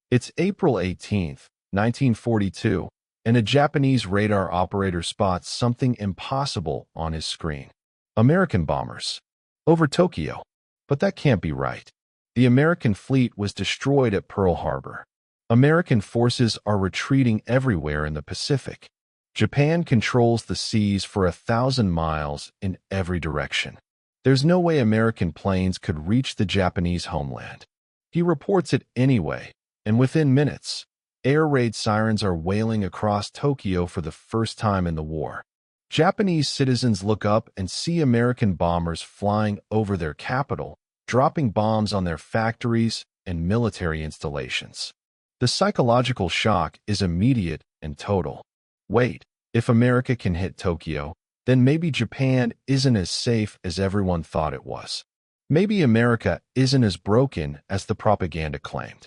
It's April 18th, 1942, and a Japanese radar operator spots something impossible on his screen. American bombers. Over Tokyo. But that can't be right. The American fleet was destroyed at Pearl Harbor. American forces are retreating everywhere in the Pacific. Japan controls the seas for 1,000 miles in every direction. There's no way American planes could reach the Japanese homeland. He reports it anyway, and within minutes, air raid sirens are wailing across Tokyo for the first time in the war. Japanese citizens look up and see American bombers flying over their capital, dropping bombs on their factories and military installations. The psychological shock is immediate and total. Wait, if America can hit Tokyo, then maybe Japan isn't as safe as everyone thought it was. Maybe America isn't as broken as the propaganda claimed.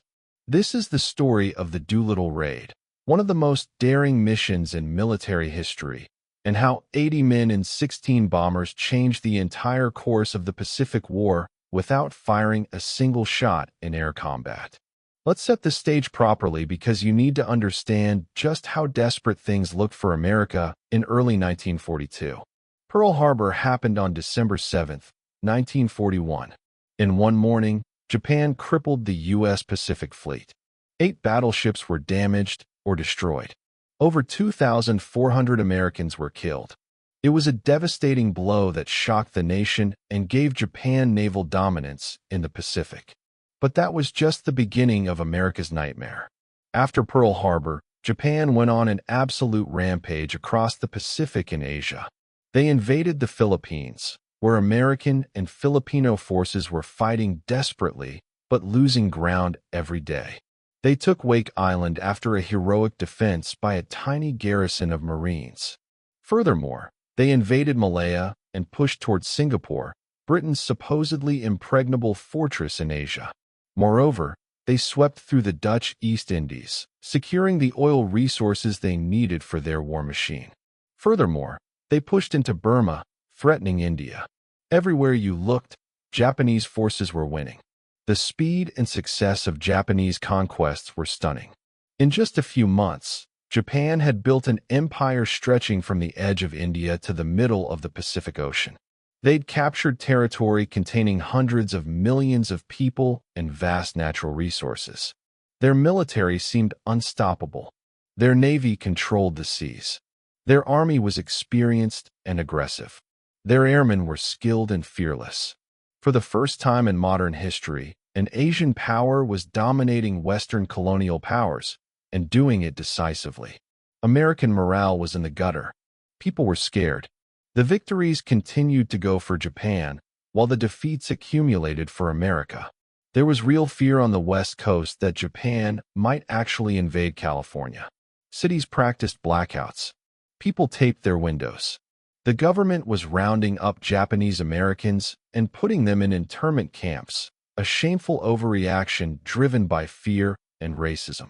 This is the story of the Doolittle Raid, one of the most daring missions in military history, and how 80 men and 16 bombers changed the entire course of the Pacific War without firing a single shot in air combat. Let's set the stage properly because you need to understand just how desperate things looked for America in early 1942. Pearl Harbor happened on December 7th, 1941. In one morning, Japan crippled the U.S. Pacific Fleet. 8 battleships were damaged or destroyed. Over 2,400 Americans were killed. It was a devastating blow that shocked the nation and gave Japan naval dominance in the Pacific. But that was just the beginning of America's nightmare. After Pearl Harbor, Japan went on an absolute rampage across the Pacific and Asia. They invaded the Philippines, where American and Filipino forces were fighting desperately but losing ground every day. They took Wake Island after a heroic defense by a tiny garrison of Marines. Furthermore, they invaded Malaya and pushed towards Singapore, Britain's supposedly impregnable fortress in Asia. Moreover, they swept through the Dutch East Indies, securing the oil resources they needed for their war machine. Furthermore, they pushed into Burma, threatening India. Everywhere you looked, Japanese forces were winning. The speed and success of Japanese conquests were stunning. In just a few months, Japan had built an empire stretching from the edge of India to the middle of the Pacific Ocean. They'd captured territory containing hundreds of millions of people and vast natural resources. Their military seemed unstoppable. Their navy controlled the seas. Their army was experienced and aggressive. Their airmen were skilled and fearless. For the first time in modern history, an Asian power was dominating Western colonial powers and doing it decisively. American morale was in the gutter. People were scared. The victories continued to go for Japan, while the defeats accumulated for America. There was real fear on the West Coast that Japan might actually invade California. Cities practiced blackouts. People taped their windows. The government was rounding up Japanese Americans and putting them in internment camps, a shameful overreaction driven by fear and racism.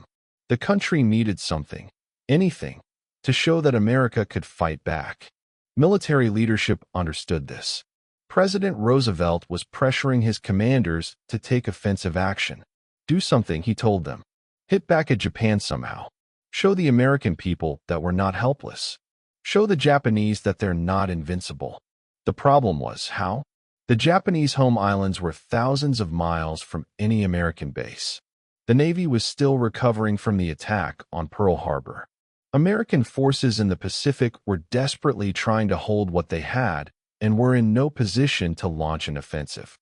The country needed something, anything, to show that America could fight back. Military leadership understood this. President Roosevelt was pressuring his commanders to take offensive action. Do something, he told them. Hit back at Japan somehow. Show the American people that we're not helpless. Show the Japanese that they're not invincible. The problem was, how? The Japanese home islands were thousands of miles from any American base. The Navy was still recovering from the attack on Pearl Harbor. American forces in the Pacific were desperately trying to hold what they had and were in no position to launch an offensive.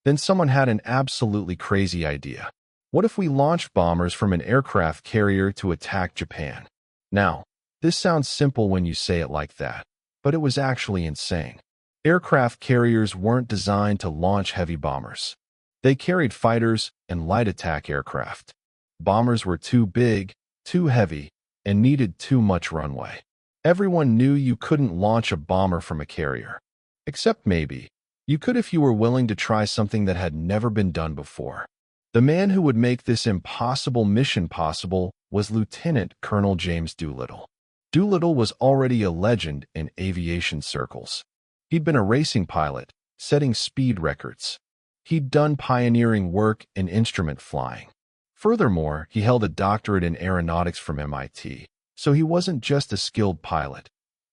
Then someone had an absolutely crazy idea. What if we launched bombers from an aircraft carrier to attack Japan? Now, this sounds simple when you say it like that, but it was actually insane. Aircraft carriers weren't designed to launch heavy bombers. They carried fighters and light attack aircraft. Bombers were too big, too heavy, and needed too much runway. Everyone knew you couldn't launch a bomber from a carrier. Except maybe, you could if you were willing to try something that had never been done before. The man who would make this impossible mission possible was Lieutenant Colonel James Doolittle. Doolittle was already a legend in aviation circles. He'd been a racing pilot, setting speed records. He'd done pioneering work in instrument flying. Furthermore, he held a doctorate in aeronautics from MIT, so he wasn't just a skilled pilot.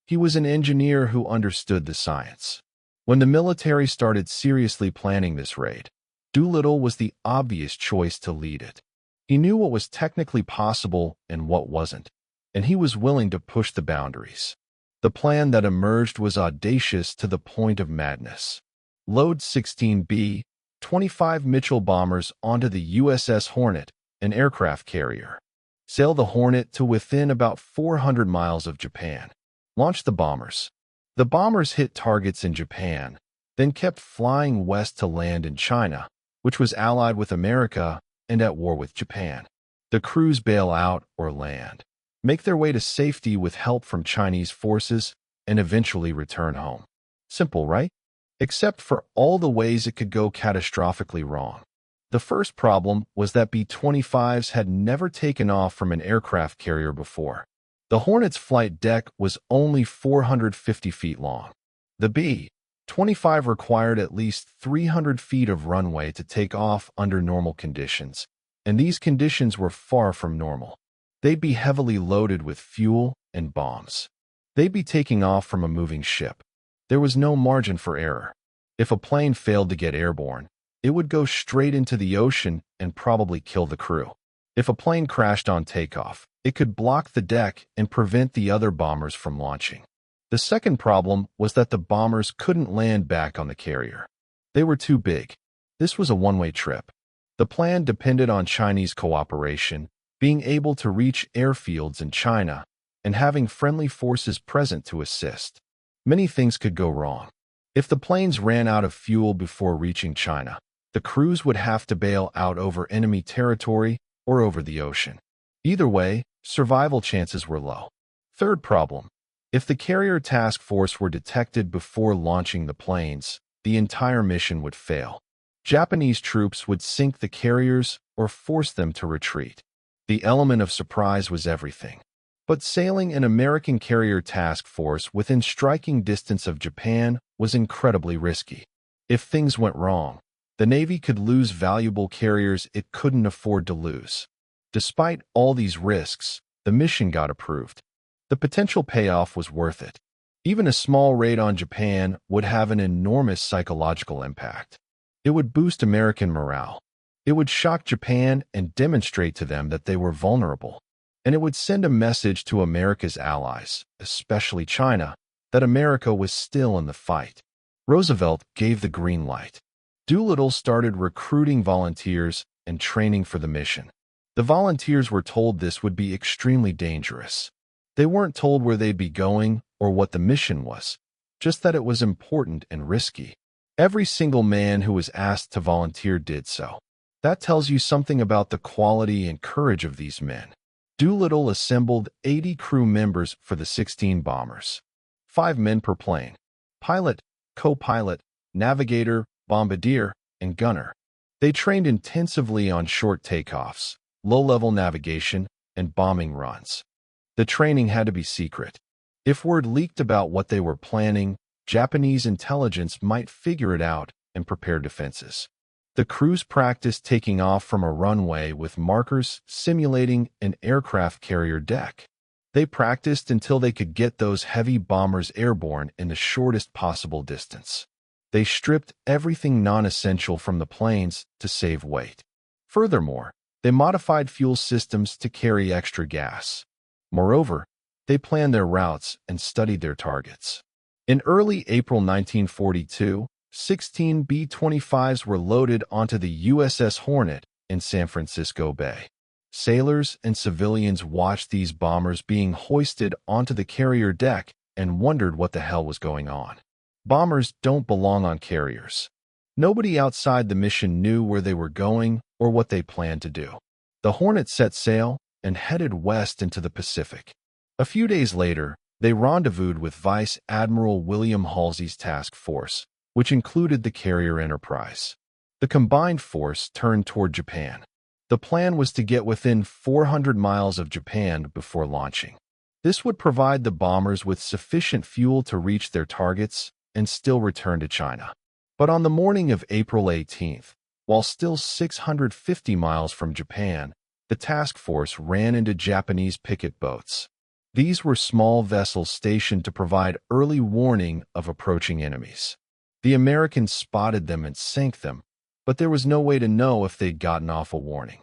He was an engineer who understood the science. When the military started seriously planning this raid, Doolittle was the obvious choice to lead it. He knew what was technically possible and what wasn't, and he was willing to push the boundaries. The plan that emerged was audacious to the point of madness. Load 16 B-25 Mitchell bombers onto the USS Hornet, an aircraft carrier. Sail the Hornet to within about 400 miles of Japan. Launch the bombers. The bombers hit targets in Japan, then kept flying west to land in China, which was allied with America and at war with Japan. The crews bail out or land, make their way to safety with help from Chinese forces, and eventually return home. Simple, right? Except for all the ways it could go catastrophically wrong. The first problem was that B-25s had never taken off from an aircraft carrier before. The Hornet's flight deck was only 450 feet long. The B-25 required at least 300 feet of runway to take off under normal conditions, and these conditions were far from normal. They'd be heavily loaded with fuel and bombs. They'd be taking off from a moving ship. There was no margin for error. If a plane failed to get airborne, it would go straight into the ocean and probably kill the crew. If a plane crashed on takeoff, it could block the deck and prevent the other bombers from launching. The second problem was that the bombers couldn't land back on the carrier. They were too big. This was a one-way trip. The plan depended on Chinese cooperation, being able to reach airfields in China, and having friendly forces present to assist. Many things could go wrong. If the planes ran out of fuel before reaching China, the crews would have to bail out over enemy territory or over the ocean. Either way, survival chances were low. Third problem: if the carrier task force were detected before launching the planes, the entire mission would fail. Japanese troops would sink the carriers or force them to retreat. The element of surprise was everything. But sailing an American carrier task force within striking distance of Japan was incredibly risky. If things went wrong, the Navy could lose valuable carriers it couldn't afford to lose. Despite all these risks, the mission got approved. The potential payoff was worth it. Even a small raid on Japan would have an enormous psychological impact. It would boost American morale. It would shock Japan and demonstrate to them that they were vulnerable. And it would send a message to America's allies, especially China, that America was still in the fight. Roosevelt gave the green light. Doolittle started recruiting volunteers and training for the mission. The volunteers were told this would be extremely dangerous. They weren't told where they'd be going or what the mission was, just that it was important and risky. Every single man who was asked to volunteer did so. That tells you something about the quality and courage of these men. Doolittle assembled 80 crew members for the 16 bombers. 5 men per plane: pilot, co-pilot, navigator, bombardier, and gunner. They trained intensively on short takeoffs, low-level navigation, and bombing runs. The training had to be secret. If word leaked about what they were planning, Japanese intelligence might figure it out and prepare defenses. The crews practiced taking off from a runway with markers simulating an aircraft carrier deck. They practiced until they could get those heavy bombers airborne in the shortest possible distance. They stripped everything non-essential from the planes to save weight. Furthermore, they modified fuel systems to carry extra gas. Moreover, they planned their routes and studied their targets. In early April 1942, 16 B-25s were loaded onto the USS Hornet in San Francisco Bay. Sailors and civilians watched these bombers being hoisted onto the carrier deck and wondered what the hell was going on. Bombers don't belong on carriers. Nobody outside the mission knew where they were going or what they planned to do. The Hornet set sail and headed west into the Pacific. A few days later, they rendezvoused with Vice Admiral William Halsey's task force, which included the carrier Enterprise. The combined force turned toward Japan. The plan was to get within 400 miles of Japan before launching. This would provide the bombers with sufficient fuel to reach their targets and still return to China. But on the morning of April 18th, While still 650 miles from Japan, the task force ran into Japanese picket boats. These were small vessels stationed to provide early warning of approaching enemies. The Americans spotted them and sank them, but there was no way to know if they'd gotten off a warning.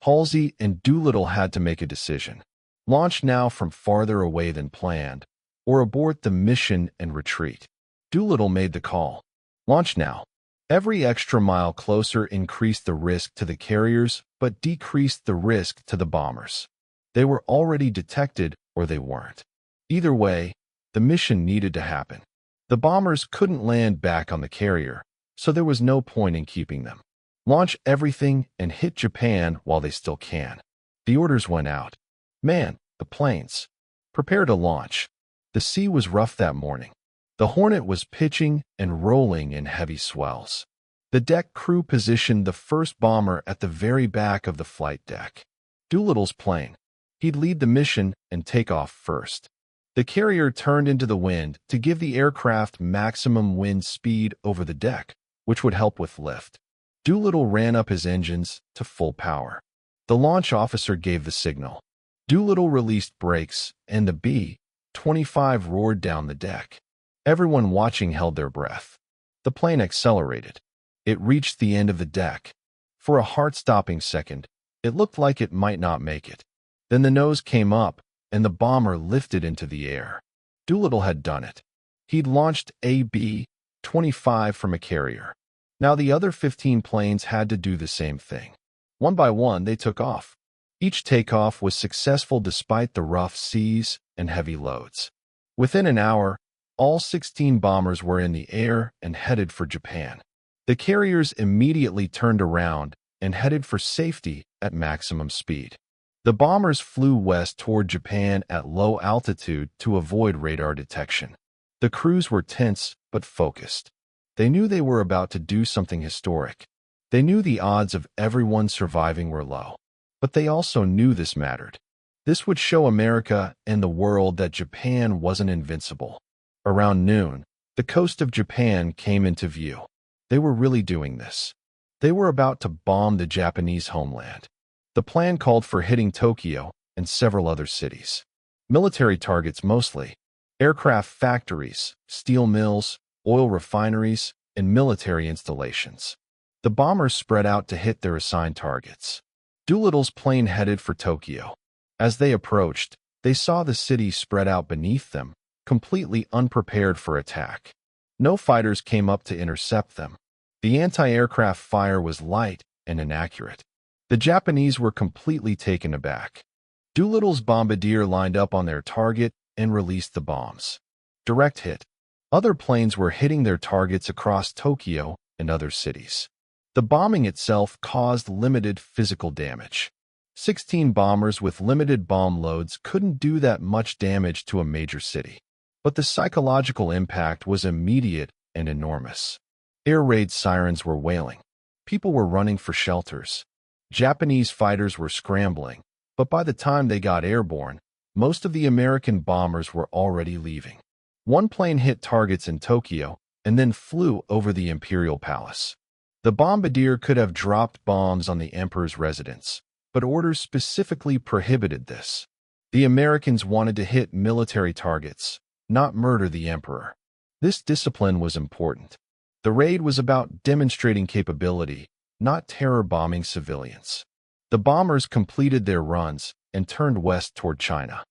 Halsey and Doolittle had to make a decision. Launch now from farther away than planned, or abort the mission and retreat. Doolittle made the call. Launch now. Every extra mile closer increased the risk to the carriers, but decreased the risk to the bombers. They were already detected, or they weren't. Either way, the mission needed to happen. The bombers couldn't land back on the carrier, so there was no point in keeping them. Launch everything and hit Japan while they still can. The orders went out. Man, the planes. Prepare to launch. The sea was rough that morning. The Hornet was pitching and rolling in heavy swells. The deck crew positioned the first bomber at the very back of the flight deck. Doolittle's plane. He'd lead the mission and take off first. The carrier turned into the wind to give the aircraft maximum wind speed over the deck, which would help with lift. Doolittle ran up his engines to full power. The launch officer gave the signal. Doolittle released brakes, and the B-25 roared down the deck. Everyone watching held their breath. The plane accelerated. It reached the end of the deck. For a heart-stopping second, it looked like it might not make it. Then the nose came up, and the bomber lifted into the air. Doolittle had done it. He'd launched a B-25 from a carrier. Now the other 15 planes had to do the same thing. One by one, they took off. Each takeoff was successful despite the rough seas and heavy loads. Within an hour, all 16 bombers were in the air and headed for Japan. The carriers immediately turned around and headed for safety at maximum speed. The bombers flew west toward Japan at low altitude to avoid radar detection. The crews were tense but focused. They knew they were about to do something historic. They knew the odds of everyone surviving were low. But they also knew this mattered. This would show America and the world that Japan wasn't invincible. Around noon, the coast of Japan came into view. They were really doing this. They were about to bomb the Japanese homeland. The plan called for hitting Tokyo and several other cities. Military targets mostly. Aircraft factories, steel mills, oil refineries, and military installations. The bombers spread out to hit their assigned targets. Doolittle's plane headed for Tokyo. As they approached, they saw the city spread out beneath them, completely unprepared for attack. No fighters came up to intercept them. The anti-aircraft fire was light and inaccurate. The Japanese were completely taken aback. Doolittle's bombardier lined up on their target and released the bombs. Direct hit. Other planes were hitting their targets across Tokyo and other cities. The bombing itself caused limited physical damage. 16 bombers with limited bomb loads couldn't do that much damage to a major city. But the psychological impact was immediate and enormous. Air raid sirens were wailing. People were running for shelters. Japanese fighters were scrambling, but by the time they got airborne, most of the American bombers were already leaving. One plane hit targets in Tokyo and then flew over the Imperial Palace. The bombardier could have dropped bombs on the emperor's residence, but orders specifically prohibited this. The Americans wanted to hit military targets, not murder the emperor. This discipline was important. The raid was about demonstrating capability, not terror bombing civilians. The bombers completed their runs and turned west toward China.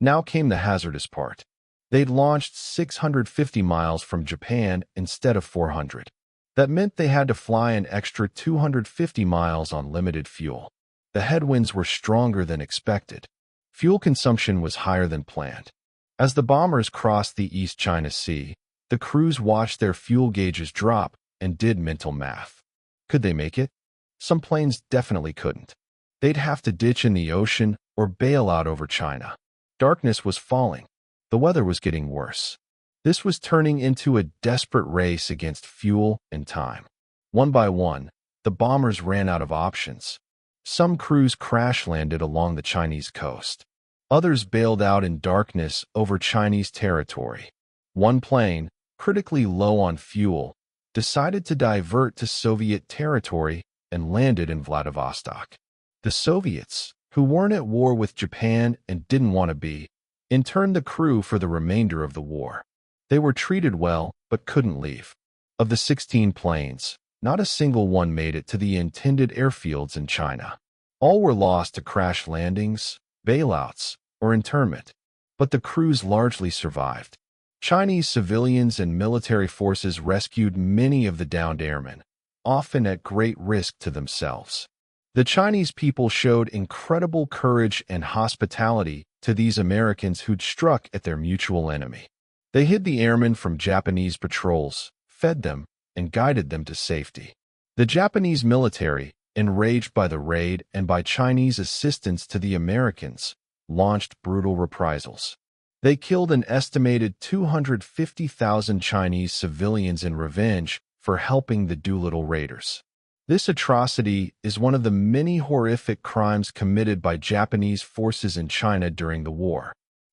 Now came the hazardous part. They'd launched 650 miles from Japan instead of 400. That meant they had to fly an extra 250 miles on limited fuel. The headwinds were stronger than expected. Fuel consumption was higher than planned. As the bombers crossed the East China Sea, the crews watched their fuel gauges drop and did mental math. Could they make it? Some planes definitely couldn't. They'd have to ditch in the ocean or bail out over China. Darkness was falling. The weather was getting worse. This was turning into a desperate race against fuel and time. One by one, the bombers ran out of options. Some crews crash-landed along the Chinese coast. Others bailed out in darkness over Chinese territory. One plane, critically low on fuel, decided to divert to Soviet territory and landed in Vladivostok. The Soviets, who weren't at war with Japan and didn't want to be, interned the crew for the remainder of the war. They were treated well, but couldn't leave. Of the 16 planes, not a single one made it to the intended airfields in China. All were lost to crash landings, bailouts, or internment, but the crews largely survived. Chinese civilians and military forces rescued many of the downed airmen, often at great risk to themselves. The Chinese people showed incredible courage and hospitality to these Americans who'd struck at their mutual enemy. They hid the airmen from Japanese patrols, fed them, and guided them to safety. The Japanese military, enraged by the raid and by Chinese assistance to the Americans, launched brutal reprisals. They killed an estimated 250,000 Chinese civilians in revenge for helping the Doolittle Raiders. This atrocity is one of the many horrific crimes committed by Japanese forces in China during the war.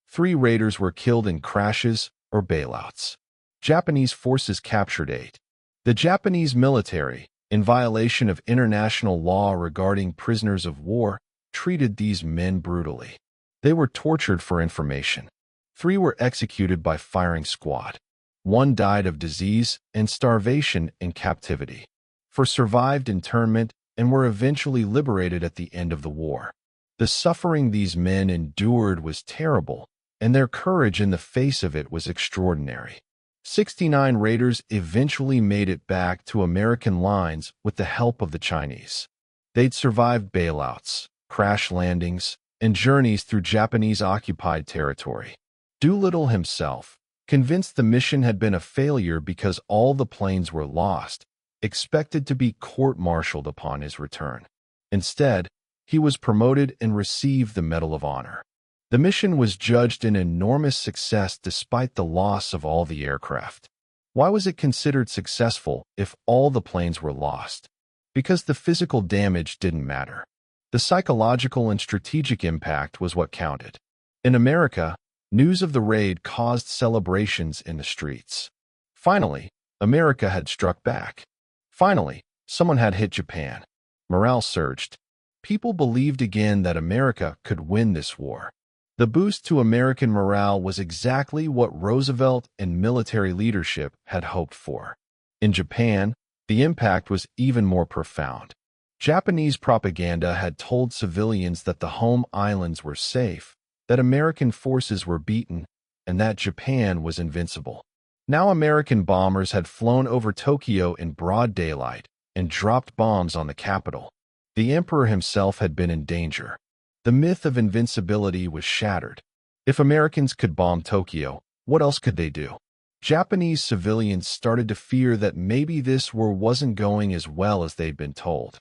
3 raiders were killed in crashes or bailouts. Japanese forces captured 8. The Japanese military, in violation of international law regarding prisoners of war, treated these men brutally. They were tortured for information. 3 were executed by firing squad. 1 died of disease and starvation in captivity. 4 survived internment and were eventually liberated at the end of the war. The suffering these men endured was terrible, and their courage in the face of it was extraordinary. 69 raiders eventually made it back to American lines with the help of the Chinese. They'd survived bailouts, crash landings, and journeys through Japanese-occupied territory. Doolittle himself, convinced the mission had been a failure because all the planes were lost, expected to be court-martialed upon his return. Instead, he was promoted and received the Medal of Honor. The mission was judged an enormous success despite the loss of all the aircraft. Why was it considered successful if all the planes were lost? Because the physical damage didn't matter. The psychological and strategic impact was what counted. In America, news of the raid caused celebrations in the streets. Finally, America had struck back. Finally, someone had hit Japan. Morale surged. People believed again that America could win this war. The boost to American morale was exactly what Roosevelt and military leadership had hoped for. In Japan, the impact was even more profound. Japanese propaganda had told civilians that the home islands were safe, that American forces were beaten, and that Japan was invincible. Now American bombers had flown over Tokyo in broad daylight and dropped bombs on the capital. The emperor himself had been in danger. The myth of invincibility was shattered. If Americans could bomb Tokyo, what else could they do? Japanese civilians started to fear that maybe this war wasn't going as well as they'd been told.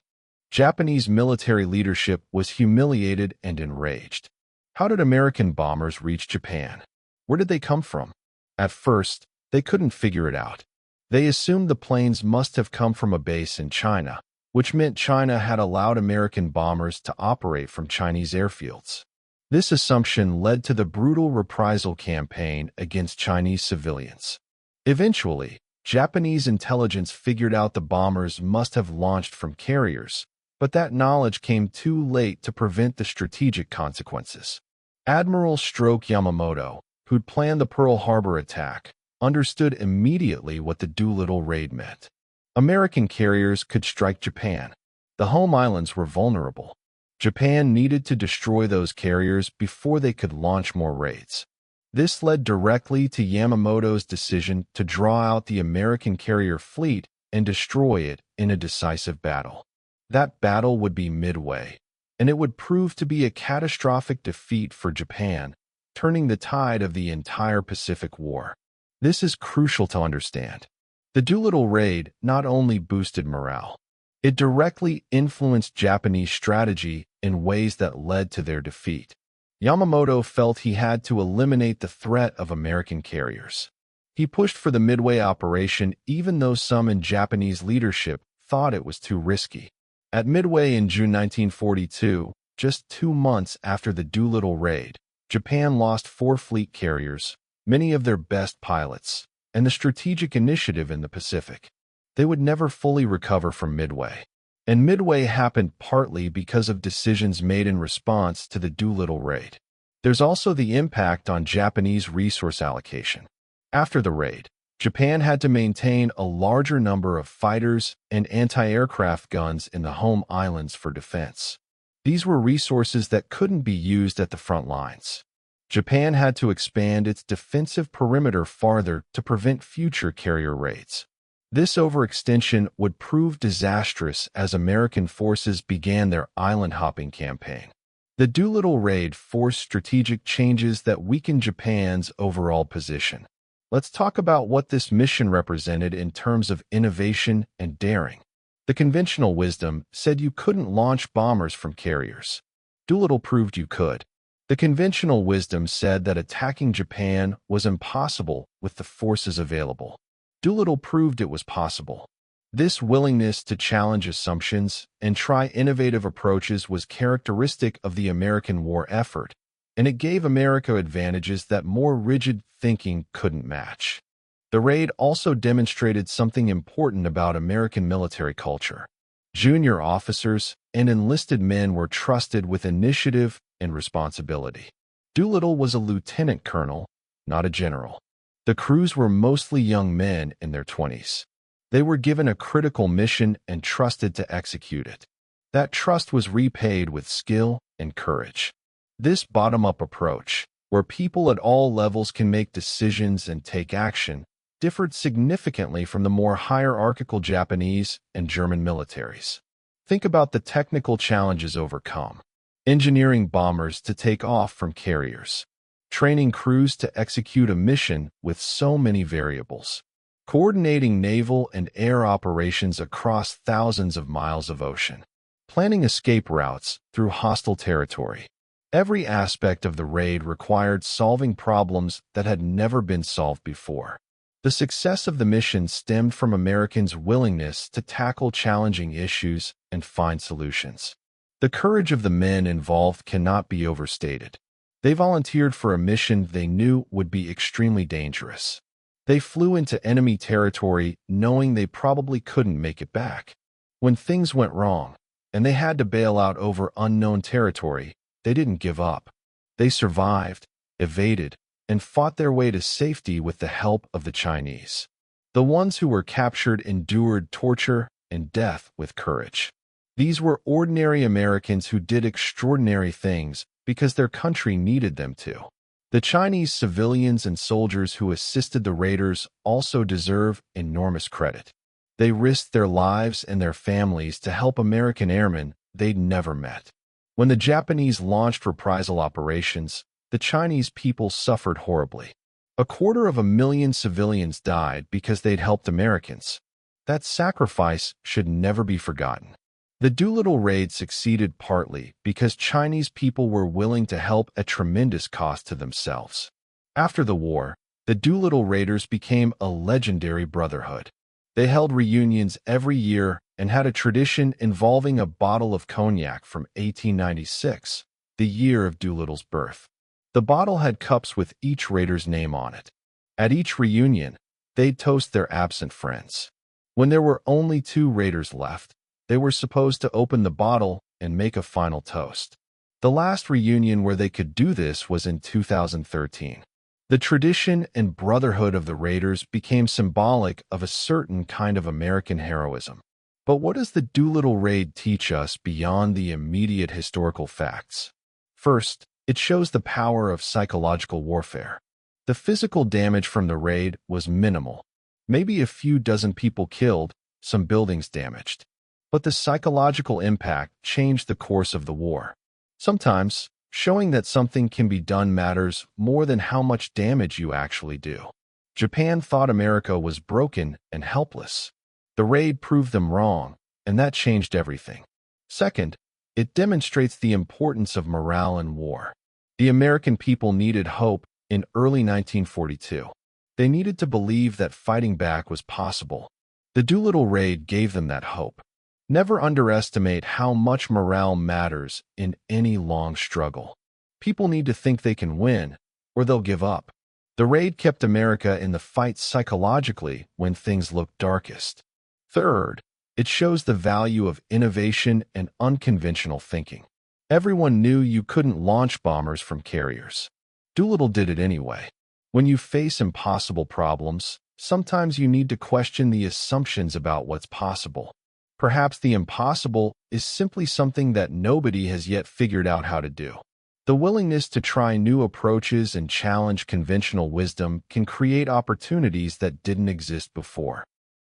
Japanese military leadership was humiliated and enraged. How did American bombers reach Japan? Where did they come from? At first, they couldn't figure it out. They assumed the planes must have come from a base in China, which meant China had allowed American bombers to operate from Chinese airfields. This assumption led to the brutal reprisal campaign against Chinese civilians. Eventually, Japanese intelligence figured out the bombers must have launched from carriers, but that knowledge came too late to prevent the strategic consequences. Admiral Stroke Yamamoto, who'd planned the Pearl Harbor attack, understood immediately what the Doolittle raid meant. American carriers could strike Japan. The home islands were vulnerable. Japan needed to destroy those carriers before they could launch more raids. This led directly to Yamamoto's decision to draw out the American carrier fleet and destroy it in a decisive battle. That battle would be Midway, and it would prove to be a catastrophic defeat for Japan, turning the tide of the entire Pacific War. This is crucial to understand. The Doolittle raid not only boosted morale, it directly influenced Japanese strategy in ways that led to their defeat. Yamamoto felt he had to eliminate the threat of American carriers. He pushed for the Midway operation even though some in Japanese leadership thought it was too risky. At Midway in June 1942, just 2 months after the Doolittle raid, Japan lost 4 fleet carriers, many of their best pilots, and the strategic initiative in the Pacific. They would never fully recover from Midway. And Midway happened partly because of decisions made in response to the Doolittle raid. There's also the impact on Japanese resource allocation. After the raid, Japan had to maintain a larger number of fighters and anti-aircraft guns in the home islands for defense. These were resources that couldn't be used at the front lines. Japan had to expand its defensive perimeter farther to prevent future carrier raids. This overextension would prove disastrous as American forces began their island-hopping campaign. The Doolittle raid forced strategic changes that weakened Japan's overall position. Let's talk about what this mission represented in terms of innovation and daring. The conventional wisdom said you couldn't launch bombers from carriers. Doolittle proved you could. The conventional wisdom said that attacking Japan was impossible with the forces available. Doolittle proved it was possible. This willingness to challenge assumptions and try innovative approaches was characteristic of the American war effort, and it gave America advantages that more rigid thinking couldn't match. The raid also demonstrated something important about American military culture. Junior officers and enlisted men were trusted with initiative and responsibility. Doolittle was a lieutenant colonel, not a general. The crews were mostly young men in their 20s. They were given a critical mission and trusted to execute it. That trust was repaid with skill and courage. This bottom-up approach, where people at all levels can make decisions and take action, differed significantly from the more hierarchical Japanese and German militaries. Think about the technical challenges overcome. Engineering bombers to take off from carriers. Training crews to execute a mission with so many variables. Coordinating naval and air operations across thousands of miles of ocean. Planning escape routes through hostile territory. Every aspect of the raid required solving problems that had never been solved before. The success of the mission stemmed from Americans' willingness to tackle challenging issues and find solutions. The courage of the men involved cannot be overstated. They volunteered for a mission they knew would be extremely dangerous. They flew into enemy territory knowing they probably couldn't make it back. When things went wrong, and they had to bail out over unknown territory, they didn't give up. They survived, evaded, and fought their way to safety with the help of the Chinese. The ones who were captured endured torture and death with courage. These were ordinary Americans who did extraordinary things because their country needed them to. The Chinese civilians and soldiers who assisted the raiders also deserve enormous credit. They risked their lives and their families to help American airmen they'd never met. When the Japanese launched reprisal operations, the Chinese people suffered horribly. 250,000 civilians died because they'd helped Americans. That sacrifice should never be forgotten. The Doolittle raid succeeded partly because Chinese people were willing to help at tremendous cost to themselves. After the war, the Doolittle Raiders became a legendary brotherhood. They held reunions every year and had a tradition involving a bottle of cognac from 1896, the year of Doolittle's birth. The bottle had cups with each Raider's name on it. At each reunion, they'd toast their absent friends. When there were only 2 Raiders left, they were supposed to open the bottle and make a final toast. The last reunion where they could do this was in 2013. The tradition and brotherhood of the Raiders became symbolic of a certain kind of American heroism. But what does the Doolittle raid teach us beyond the immediate historical facts? First, it shows the power of psychological warfare. The physical damage from the raid was minimal. Maybe a few dozen people killed, some buildings damaged. But the psychological impact changed the course of the war. Sometimes, showing that something can be done matters more than how much damage you actually do. Japan thought America was broken and helpless. The raid proved them wrong, and that changed everything. Second, it demonstrates the importance of morale in war. The American people needed hope in early 1942. They needed to believe that fighting back was possible. The Doolittle raid gave them that hope. Never underestimate how much morale matters in any long struggle. People need to think they can win, or they'll give up. The raid kept America in the fight psychologically when things looked darkest. Third, It shows the value of innovation and unconventional thinking. Everyone knew you couldn't launch bombers from carriers. Doolittle did it anyway. When you face impossible problems, sometimes you need to question the assumptions about what's possible. Perhaps the impossible is simply something that nobody has yet figured out how to do. The willingness to try new approaches and challenge conventional wisdom can create opportunities that didn't exist before.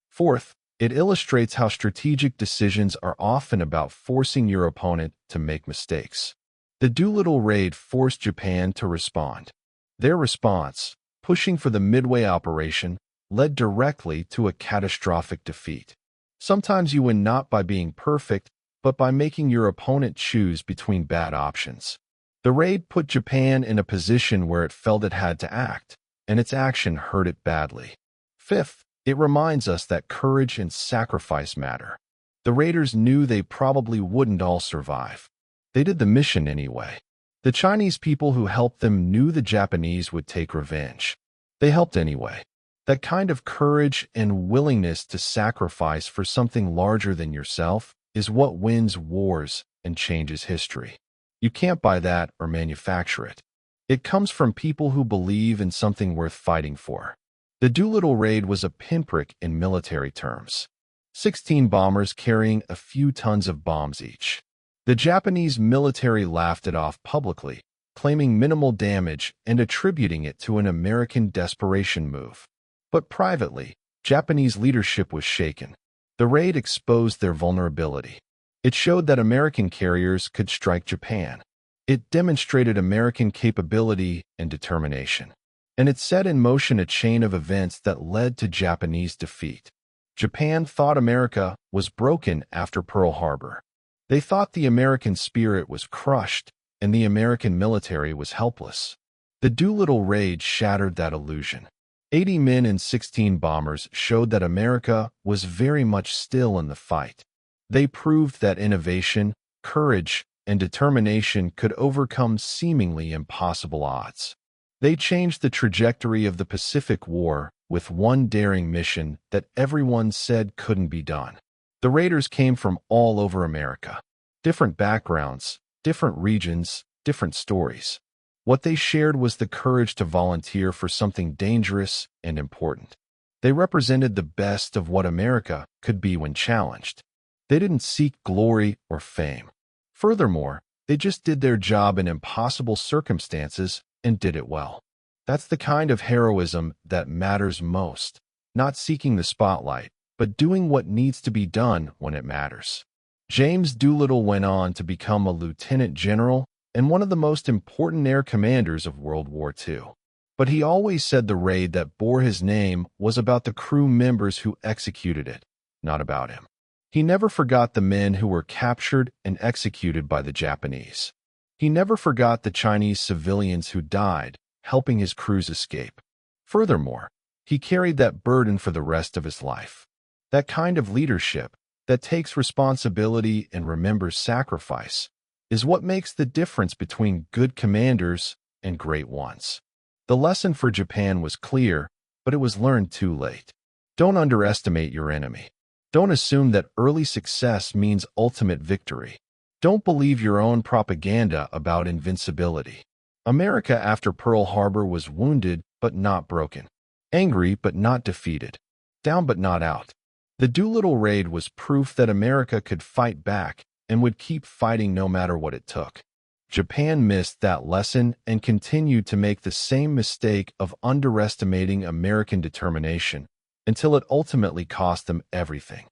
Fourth, it illustrates how strategic decisions are often about forcing your opponent to make mistakes. The Doolittle raid forced Japan to respond. Their response, pushing for the Midway operation, led directly to a catastrophic defeat. Sometimes you win not by being perfect, but by making your opponent choose between bad options. The raid put Japan in a position where it felt it had to act, and its action hurt it badly. Fifth, it reminds us that courage and sacrifice matter. The raiders knew they probably wouldn't all survive. They did the mission anyway. The Chinese people who helped them knew the Japanese would take revenge. They helped anyway. That kind of courage and willingness to sacrifice for something larger than yourself is what wins wars and changes history. You can't buy that or manufacture it. It comes from people who believe in something worth fighting for. The Doolittle raid was a pinprick in military terms. 16 bombers carrying a few tons of bombs each. The Japanese military laughed it off publicly, claiming minimal damage and attributing it to an American desperation move. But privately, Japanese leadership was shaken. The raid exposed their vulnerability. It showed that American carriers could strike Japan. It demonstrated American capability and determination. And it set in motion a chain of events that led to Japanese defeat. Japan thought America was broken after Pearl Harbor. They thought the American spirit was crushed and the American military was helpless. The Doolittle raid shattered that illusion. 80 men and 16 bombers showed that America was very much still in the fight. They proved that innovation, courage, and determination could overcome seemingly impossible odds. They changed the trajectory of the Pacific War with one daring mission that everyone said couldn't be done. The raiders came from all over America. Different backgrounds, different regions, different stories. What they shared was the courage to volunteer for something dangerous and important. They represented the best of what America could be when challenged. They didn't seek glory or fame. Furthermore, they just did their job in impossible circumstances and did it well. That's the kind of heroism that matters most, not seeking the spotlight, but doing what needs to be done when it matters. James Doolittle went on to become a lieutenant general and one of the most important air commanders of World War II. But he always said the raid that bore his name was about the crew members who executed it, not about him. He never forgot the men who were captured and executed by the Japanese. He never forgot the Chinese civilians who died, helping his crews escape. Furthermore, he carried that burden for the rest of his life. That kind of leadership, that takes responsibility and remembers sacrifice, is what makes the difference between good commanders and great ones. The lesson for Japan was clear, but it was learned too late. Don't underestimate your enemy. Don't assume that early success means ultimate victory. Don't believe your own propaganda about invincibility. America after Pearl Harbor was wounded but not broken, angry but not defeated, down but not out. The Doolittle raid was proof that America could fight back and would keep fighting no matter what it took. Japan missed that lesson and continued to make the same mistake of underestimating American determination until it ultimately cost them everything.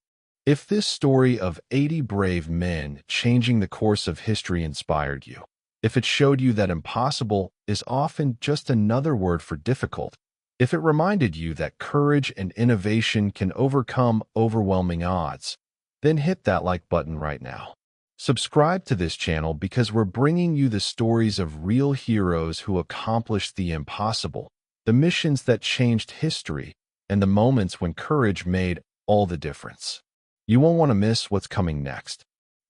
If this story of 80 brave men changing the course of history inspired you, if it showed you that impossible is often just another word for difficult, if it reminded you that courage and innovation can overcome overwhelming odds, then hit that like button right now. Subscribe to this channel because we're bringing you the stories of real heroes who accomplished the impossible, the missions that changed history, and the moments when courage made all the difference. You won't want to miss what's coming next.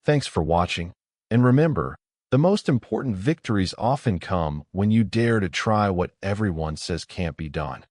Thanks for watching, and remember, the most important victories often come when you dare to try what everyone says can't be done.